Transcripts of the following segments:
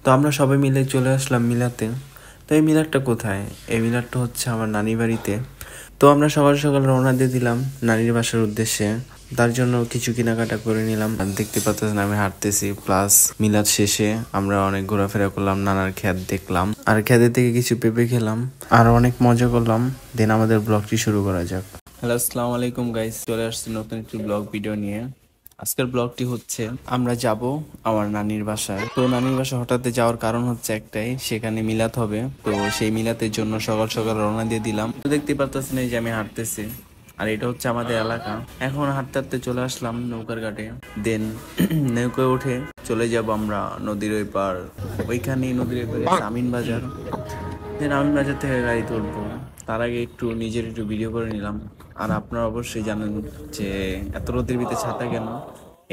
তো আমরা সবাই মিলে চলে আসলাম মিলাতে। তো এই মিলারটা কোথায়? এই মিলারটা হচ্ছে আমার নানির বাড়িতে। তো আমরা সকাল সকাল রওনা দিয়ে দিলাম নানির বাসার উদ্দেশ্যে। তার জন্য কিছু কেনাকাটা করে নিলাম। আর দেখতে পাচ্ছেন আমি হাঁটতেছি, প্লাস মিলাদ শেষে আমরা অনেক ঘোরাফেরা করলাম, নানার ক্ষেত দেখলাম, আর ক্ষেতের থেকে কিছু পেঁপে খেলাম, আর অনেক মজা করলাম। দেন আমাদের ব্লগটি শুরু করা যাক। হ্যালো, আসসালামু আলাইকুম গাইস, চলে আসছি নতুন একটি ব্লগ ভিডিও নিয়ে। আজকের ব্লগটি হচ্ছে আমরা যাব আমার নানির বাসায়। তো নানির বাসা হঠাৎ যাওয়ার কারণ হচ্ছে একটাই, সেখানে মিলাদ হবে। তো সেই মিলাতের জন্য সকাল সকাল রওনা দিয়ে দিলাম। তো দেখতে পারতেছেন এই যে আমি হাঁটতেছি, আর এটা হচ্ছে আমাদের এলাকা। এখন হাঁটতে হাঁটতে চলে আসলাম নৌকার ঘাটে। দেন নৌকায় উঠে চলে যাব আমরা নদীর ওই পার। ওইখানে নদীর ওই পারে আমিন বাজার। দেন আমিন বাজার থেকে গাড়ি তুলবো। তার আগে একটু নিজের একটু ভিডিও করে নিলাম। আর আপনারা অবশ্যই জানেন যে এত রোদের ভিতরে ছাতা কেন,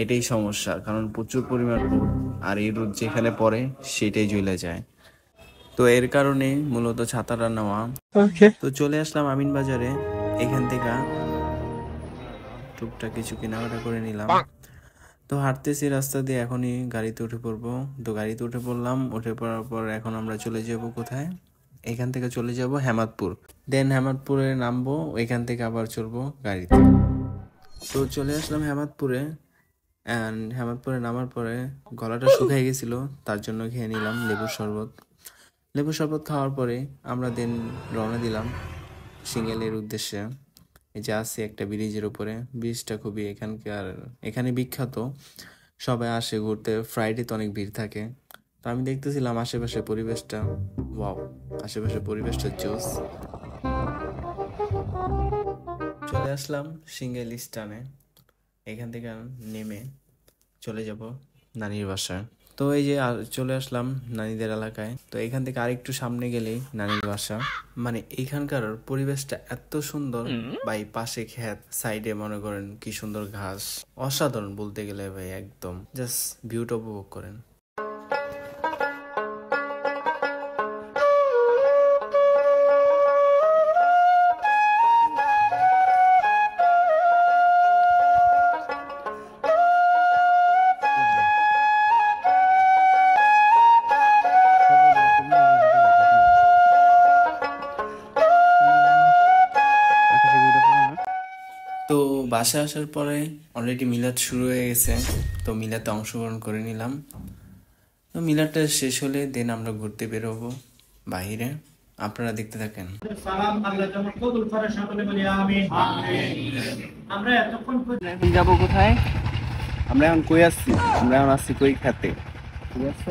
এটাই সমস্যা, কারণ প্রচুর পরিমাণ রোদ, আর এই রোদ যেখানে পড়ে সেটাই জ্বলে যায়। তো এর কারণে মূলত ছাতাটা নেওয়া। তো চলে আসলাম আমিন বাজারে। এখান থেকে টুকটাক কিছু কেনাকাটা করে নিলাম। তো হাঁটতেছি রাস্তা দিয়ে, এখনই গাড়িতে উঠে পড়বো। তো গাড়িতে উঠে পড়লাম, উঠে পড়ার পর এখন আমরা চলে যাব কোথায়? এখান থেকে চলে যাব হেমাদপুর। দেন হেমাদপুরে নামবো, ওইখান থেকে আবার চলবো গাড়িতে। তো চলে আসলাম হেমাদপুরে। অ্যান্ড হেমাদপুরে নামার পরে গলাটা শুকিয়ে গেছিলো, তার জন্য খেয়ে নিলাম লেবুর শরবত। লেবুর শরবত খাওয়ার পরে আমরা দেন রওনা দিলাম সিঙ্গেলের উদ্দেশ্যে। এই যে আছে একটা ব্রিজের উপরে, ব্রিজটা খুবই এখানে বিখ্যাত, সবাই আসে ঘুরতে। ফ্রাইডে তো অনেক ভিড় থাকে। তো আমি দেখতেছিলাম আশেপাশে পরিবেশটা, ওয়াও, আশেপাশে পরিবেশটা জোস। চলে আসলাম সিঙ্গেল স্টানে। এখান থেকে নেমে চলে যাব নানির বাসায়। তো এই যে চলে আসলাম নানিদের এলাকায়। তো এখান থেকে আরেকটু সামনে গেলেই নানির বাসা। মানে এখানকার পরিবেশটা এত সুন্দর ভাই, পাশে ক্ষেত, সাইডে মনে করেন কি সুন্দর ঘাস, অসাধারণ বলতে গেলে ভাই, একদম জাস্ট ভিউটা উপভোগ করেন। তো বাসায় আসার পরে অলরেডি মিলাদ শুরু হয়ে গেছে। তো মিলাদে অংশগ্রহণ করে নিলাম। তো মিলাদটা শেষ হলে দেন আমরা ঘুরতে বেরোবো বাহিরে। আপনারা দেখতে থাকেন। আমরা এখন যাবো কোথায়? আমরা এখন কই আসছি? আমরা এখন আসছি কই খেতে, ঠিক আছে।